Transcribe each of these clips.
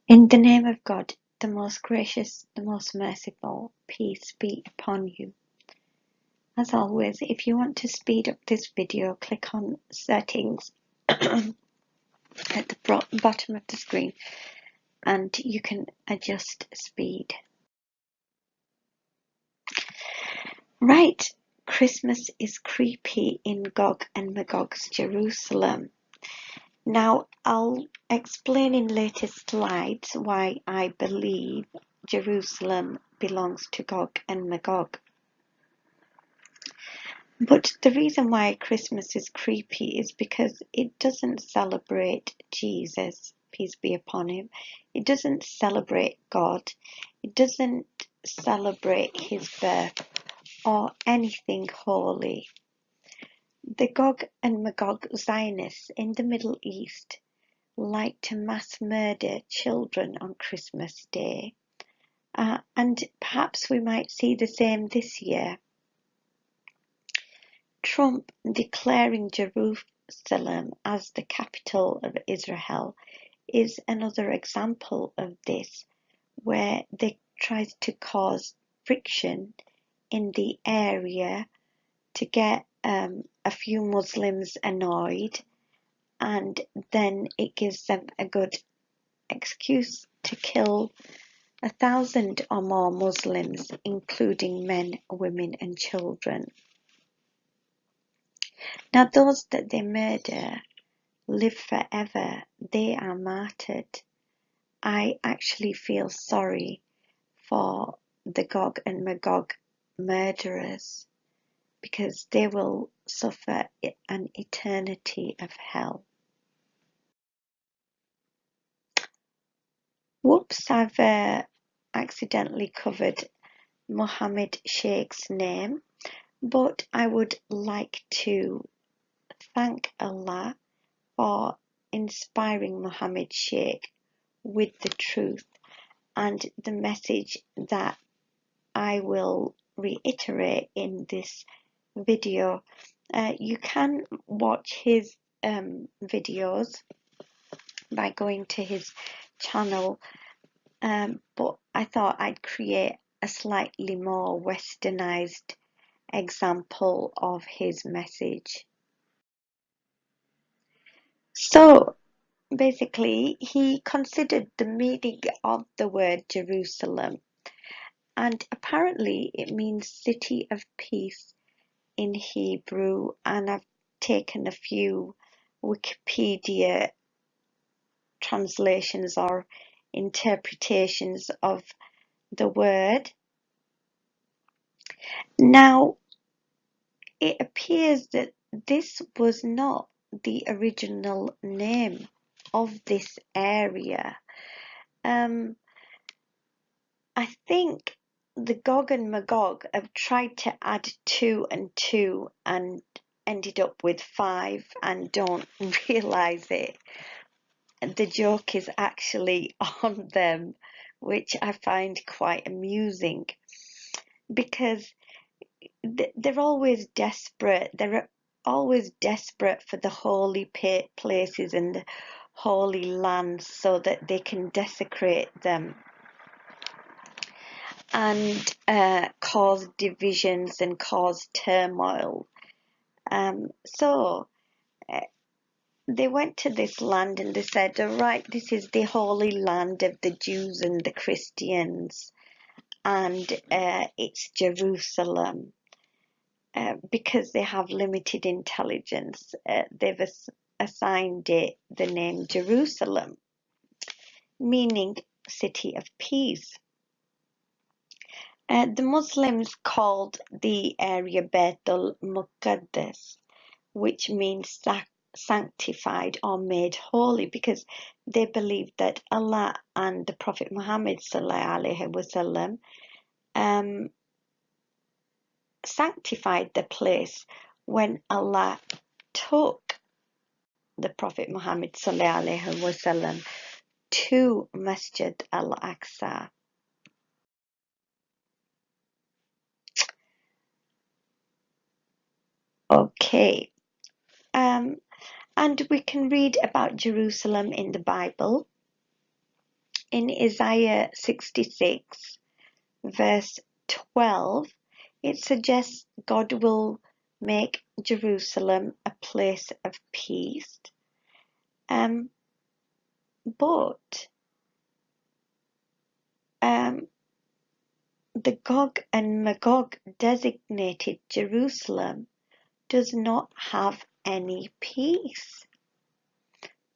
In the name of God, the most gracious, the most merciful, peace be upon you. As always, if you want to speed up this video, click on settings at the bottom of the screen and you can adjust speed. Right, Christmas is creepy in Gog and Magog's Jerusalem. Now, I'll explain in later slides why I believe Jerusalem belongs to Gog and Magog. But the reason why Christmas is creepy is because it doesn't celebrate Jesus, peace be upon him. It doesn't celebrate God. It doesn't celebrate his birth or anything holy. The Gog and Magog Zionists in the Middle East like to mass murder children on Christmas Day, and perhaps we might see the same this year. Trump declaring Jerusalem as the capital of Israel is another example of this, where they try to cause friction in the area to get a few Muslims annoyed, and then it gives them a good excuse to kill 1,000 or more Muslims, including men, women and children. Now those that they murder live forever. They are martyred. I actually feel sorry for the Gog and Magog murderers, because they will suffer an eternity of hell. Whoops, I've accidentally covered Mohammed Sheikh's name, but I would like to thank Allah for inspiring Mohammed Sheikh with the truth and the message that I will reiterate in this video. You can watch his videos by going to his channel, but I thought I'd create a slightly more westernized example of his message. So basically, he considered the meaning of the word Jerusalem, and apparently it means city of peace in Hebrew, and I've taken a few Wikipedia translations or interpretations of the word. Now, it appears that this was not the original name of this area. I think the Gog and Magog have tried to add 2 and 2 and ended up with 5 and don't realise it. The joke is actually on them, which I find quite amusing, because they're always desperate. They're always desperate for the holy places and the holy lands so that they can desecrate them and cause divisions and cause turmoil. So they went to this land and they said, all right, this is the holy land of the Jews and the Christians, and it's Jerusalem. Because they have limited intelligence, they've assigned it the name Jerusalem, meaning city of peace. The Muslims called the area Baitul Muqaddas, which means sanctified or made holy, because they believed that Allah and the Prophet Muhammad ﷺ sanctified the place when Allah took the Prophet Muhammad ﷺ to Masjid al-Aqsa. Okay, and we can read about Jerusalem in the Bible. in Isaiah 66 verse 12, it suggests God will make Jerusalem a place of peace. But the Gog and Magog designated Jerusalem does not have any peace.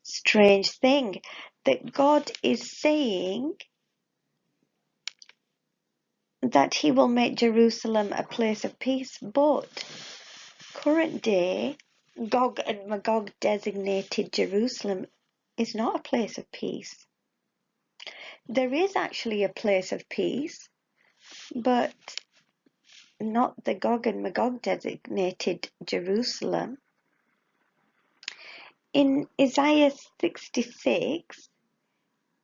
Strange thing that God is saying that he will make Jerusalem a place of peace, but current day Gog and Magog designated Jerusalem is not a place of peace. There is actually a place of peace, but not the Gog and Magog designated Jerusalem. In Isaiah 66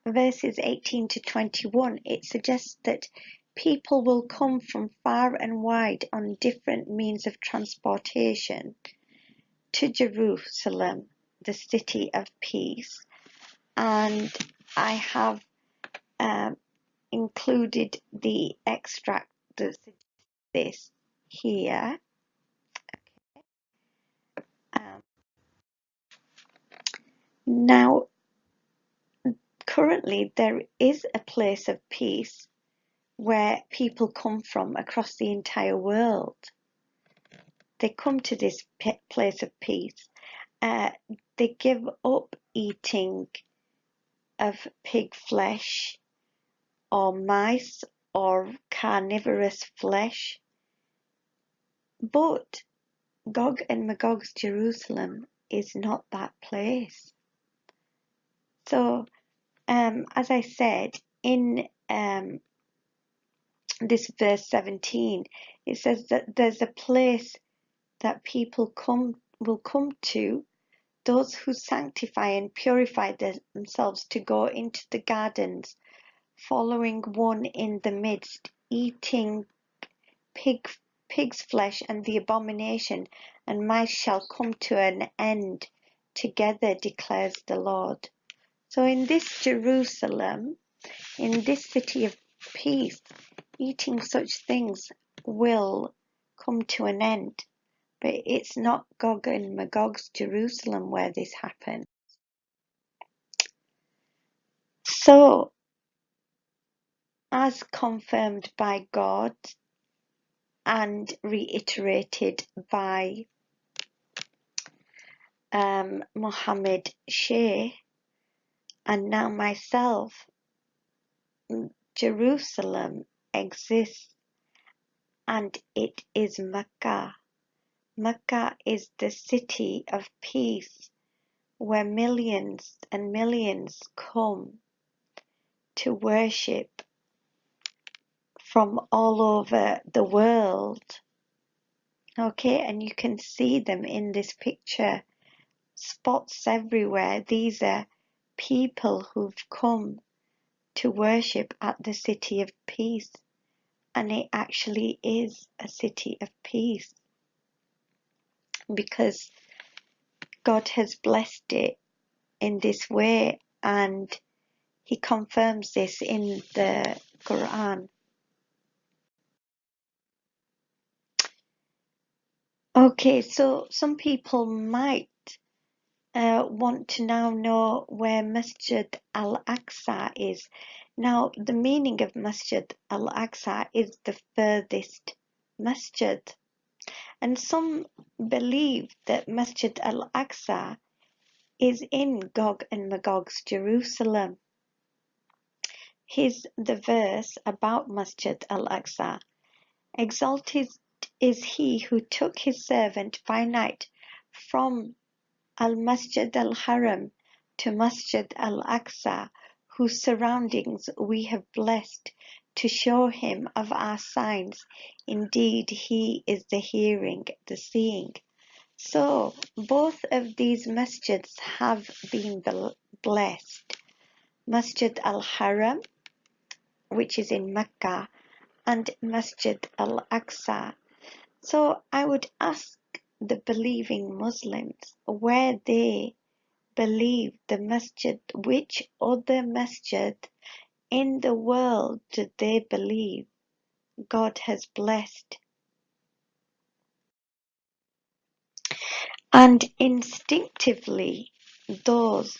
verses 18 to 21, it suggests that people will come from far and wide on different means of transportation to Jerusalem, the city of peace. And I have included the extract that suggests this here. Now, currently there is a place of peace where people come from across the entire world. They come to this place of peace. They give up eating of pig flesh or mice or carnivorous flesh. But Gog and Magog's Jerusalem is not that place. So, as I said, in this verse 17, it says that there's a place that people will come to, those who sanctify and purify themselves to go into the gardens, following one in the midst, eating pig's flesh and the abomination, and mice shall come to an end together, declares the Lord. So in this Jerusalem, in this city of peace, eating such things will come to an end. But it's not Gog and Magog's Jerusalem where this happened. So, as confirmed by God and reiterated by Mohammed Sheikh and now myself, Jerusalem exists, and it is Mecca. Mecca is the city of peace where millions and millions come to worship from all over the world. Okay, and you can see them in this picture, spots everywhere. These are people who've come to worship at the city of peace, and it actually is a city of peace because God has blessed it in this way, and he confirms this in the Quran. Okay, so some people might want to now know where Masjid al-Aqsa is. Now, the meaning of Masjid al-Aqsa is the furthest masjid. And some believe that Masjid al-Aqsa is in Gog and Magog's Jerusalem. Here's the verse about Masjid al-Aqsa. Exalted is he who took his servant by night from Al-Masjid al-Haram to Masjid al-Aqsa, whose surroundings we have blessed, to show him of our signs. Indeed, he is the hearing, the seeing. So, both of these masjids have been blessed. Masjid al-Haram, which is in Mecca, and Masjid al-Aqsa. So I would ask the believing Muslims where they believe the masjid. Which other masjid in the world do they believe God has blessed? And instinctively, those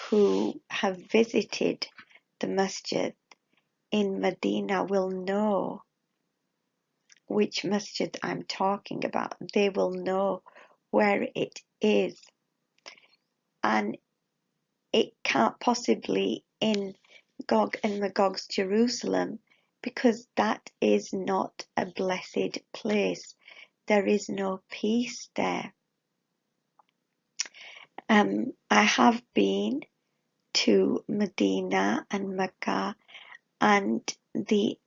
who have visited the masjid in Medina will know which masjid I'm talking about. They will know where it is. And it can't possibly in Gog and Magog's Jerusalem, because that is not a blessed place. There is no peace there. I have been to Medina and Mecca, and the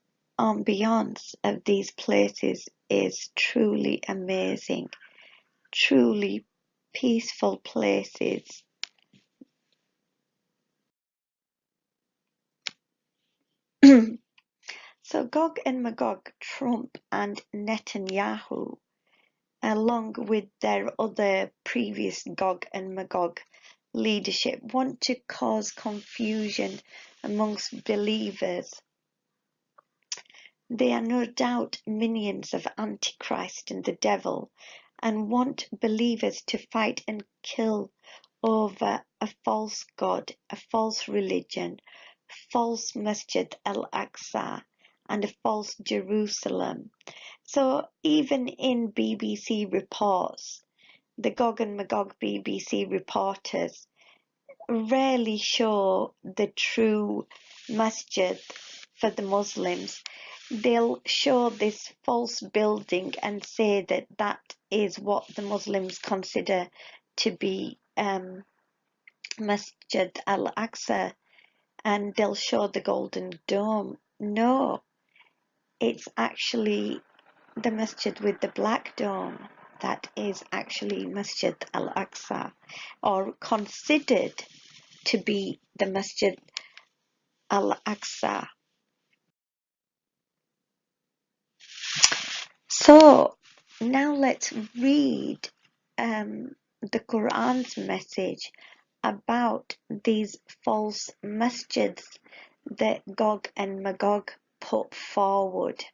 ambience of these places is truly amazing, truly peaceful places. So Gog and Magog, Trump and Netanyahu, along with their other previous Gog and Magog leadership, want to cause confusion amongst believers. They are no doubt minions of Antichrist and the devil, and want believers to fight and kill over a false god, a false religion, false Masjid al-Aqsa, and a false Jerusalem. So even in BBC reports, the Gog and Magog BBC reporters rarely show the true masjid for the Muslims. They'll show this false building and say that that is what the Muslims consider to be Masjid al-Aqsa, and they'll show the Golden Dome. No, it's actually the masjid with the black dome. That is actually Masjid al-Aqsa, or considered to be the Masjid al-Aqsa. So now let's read the Quran's message about these false masjids that Gog and Magog put forward.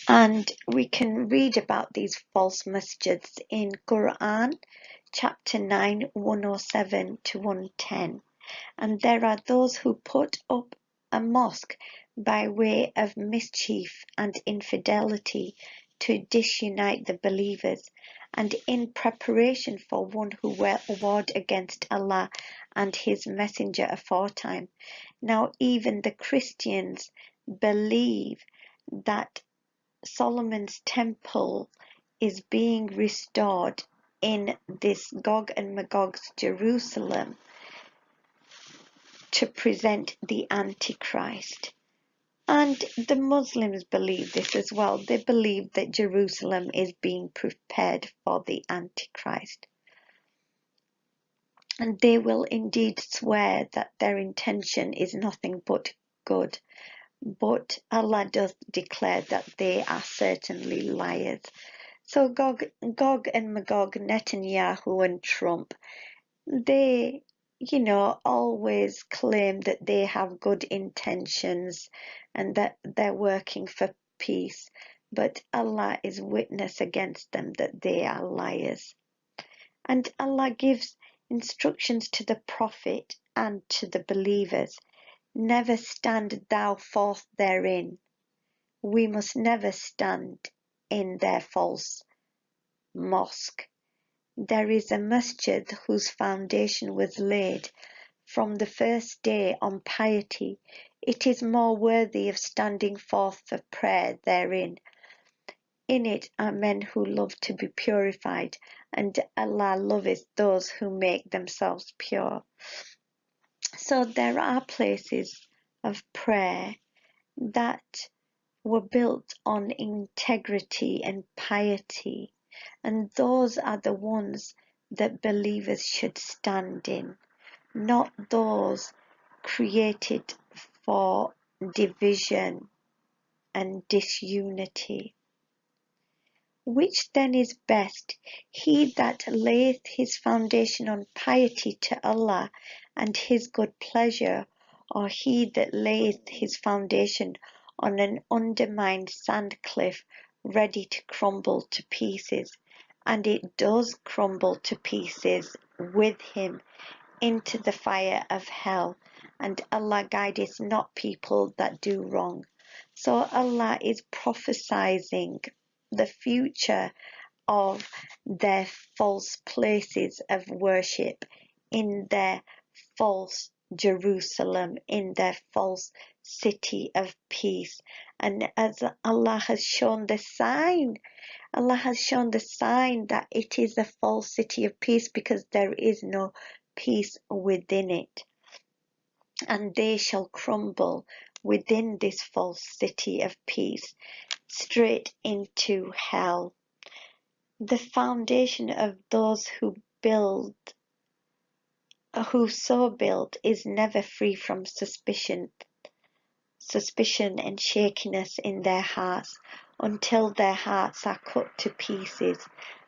And we can read about these false masjids in Quran chapter 9, 107 to 110. And there are those who put up a mosque by way of mischief and infidelity to disunite the believers, and in preparation for one who warred against Allah and his messenger aforetime. Now even the Christians believe that Solomon's temple is being restored in this Gog and Magog's Jerusalem to present the Antichrist. And the Muslims believe this as well. They believe that Jerusalem is being prepared for the Antichrist. And they will indeed swear that their intention is nothing but good. But Allah does declare that they are certainly liars. So Gog and Magog, Netanyahu and Trump, they, always claim that they have good intentions and that they're working for peace. But Allah is witness against them that they are liars. And Allah gives instructions to the Prophet and to the believers. Never stand thou forth therein. We must never stand in their false mosque. There is a masjid whose foundation was laid from the first day on piety. It is more worthy of standing forth for prayer therein. In it are men who love to be purified, and Allah loveth those who make themselves pure. So there are places of prayer that were built on integrity and piety, and those are the ones that believers should stand in, not those created for division and disunity. Which then is best, he that layeth his foundation on piety to Allah and his good pleasure, or he that layeth his foundation on an undermined sand cliff ready to crumble to pieces? And it does crumble to pieces with him into the fire of hell, and Allah guideth not people that do wrong. So Allah is prophesying the future of their false places of worship, in their false Jerusalem, in their false city of peace. And as Allah has shown the sign, Allah has shown the sign that it is a false city of peace, because there is no peace within it. And they shall crumble within this false city of peace, straight into hell. The foundation of those who so build is never free from suspicion and shakiness in their hearts, until their hearts are cut to pieces,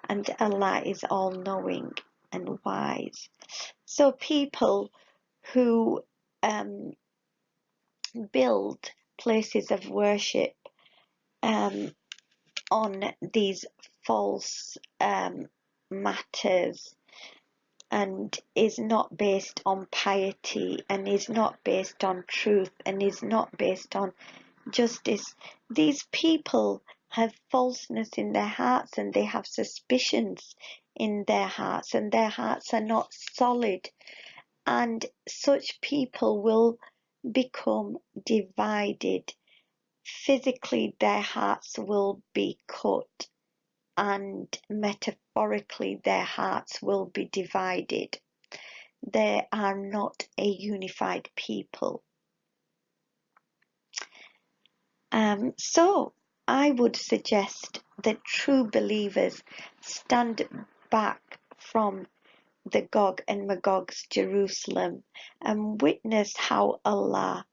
and Allah is all-knowing and wise. So people who build places of worship on these false matters, and is not based on piety, and is not based on truth, and is not based on justice. These people have falseness in their hearts, and they have suspicions in their hearts, and their hearts are not solid. And such people will become divided. Physically, their hearts will be cut, and metaphorically their hearts will be divided. They are not a unified people. So I would suggest that true believers stand back from the Gog and Magog's Jerusalem and witness how Allah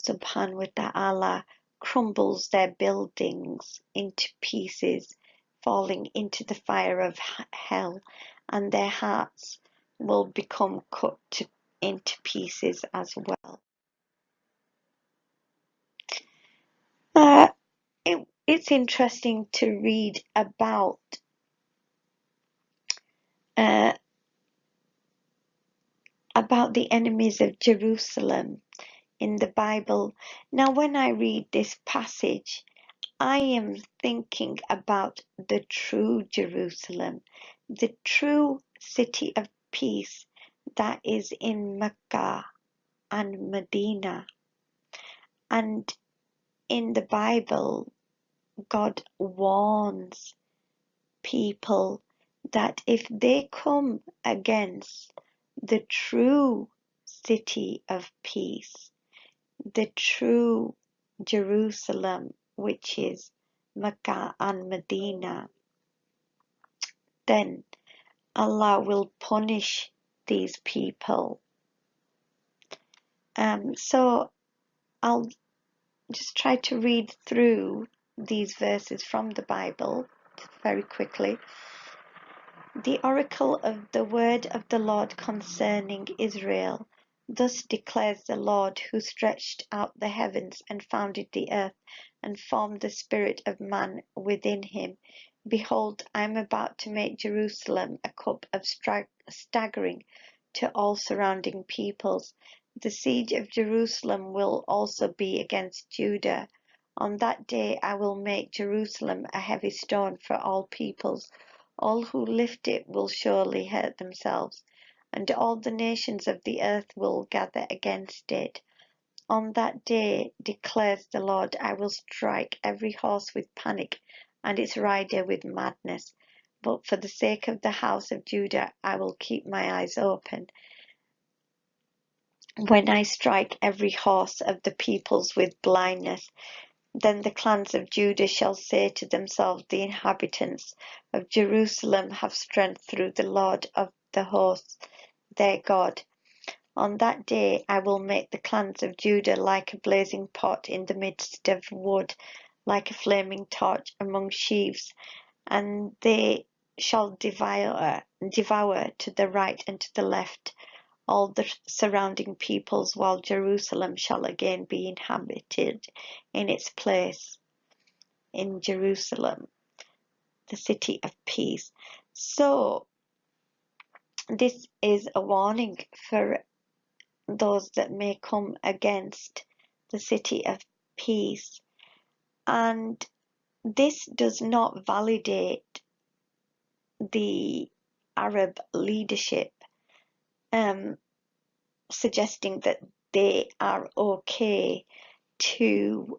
subhanahu wa ta'ala crumbles their buildings into pieces, falling into the fire of hell, and their hearts will become cut into pieces as well. It's interesting to read about the enemies of Jerusalem in the Bible. Now, when I read this passage, I am thinking about the true Jerusalem, the true city of peace that is in Mecca and Medina. And in the Bible, God warns people that if they come against the true city of peace, the true Jerusalem, which is Mecca and Medina, then Allah will punish these people. So I'll just try to read through these verses from the Bible very quickly. The oracle of the word of the Lord concerning Israel. Thus declares the Lord, who stretched out the heavens and founded the earth, and formed the spirit of man within him. Behold, I am about to make Jerusalem a cup of staggering to all surrounding peoples. The siege of Jerusalem will also be against Judah. On that day I will make Jerusalem a heavy stone for all peoples. All who lift it will surely hurt themselves, and all the nations of the earth will gather against it. On that day, declares the Lord, I will strike every horse with panic and its rider with madness. But for the sake of the house of Judah, I will keep my eyes open. When I strike every horse of the peoples with blindness, then the clans of Judah shall say to themselves, the inhabitants of Jerusalem have strength through the Lord of the hosts, their God. On that day I will make the clans of Judah like a blazing pot in the midst of wood, like a flaming torch among sheaves, and they shall devour to the right and to the left all the surrounding peoples, while Jerusalem shall again be inhabited in its place in Jerusalem, the city of peace. So this is a warning for those that may come against the city of peace. And this does not validate the Arab leadership, suggesting that they are okay to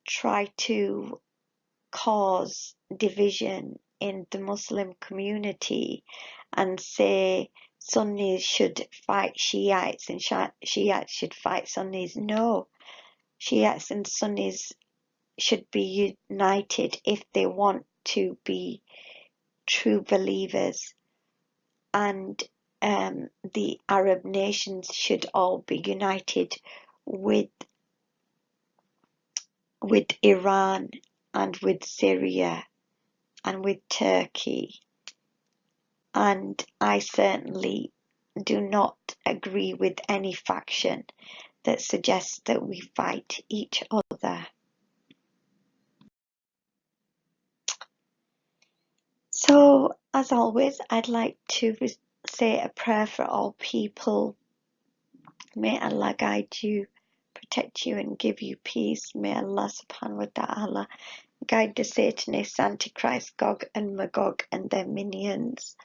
try to cause division in the Muslim community and say Sunnis should fight Shiites and Shiites should fight Sunnis. No, Shiites and Sunnis should be united if they want to be true believers, and the Arab nations should all be united with Iran and with Syria and with Turkey. And I certainly do not agree with any faction that suggests that we fight each other. So, as always, I'd like to say a prayer for all people. May Allah guide you, protect you, and give you peace. May Allah subhanahu wa ta'ala guide the Satanists, Antichrist, Gog and Magog, and their minions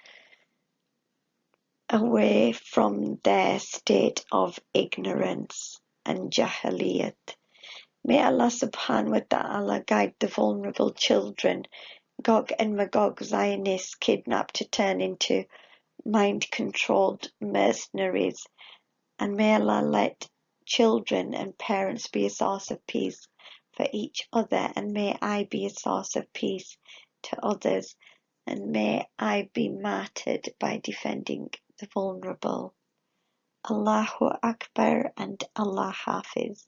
away from their state of ignorance and jahiliyat. May Allah subhanahu wa ta'ala guide the vulnerable children, Gog and Magog Zionists kidnapped to turn into mind-controlled mercenaries, and may Allah let children and parents be a source of peace for each other, and may I be a source of peace to others, and may I be martyred by defending the vulnerable. Allahu Akbar and Allah Hafiz.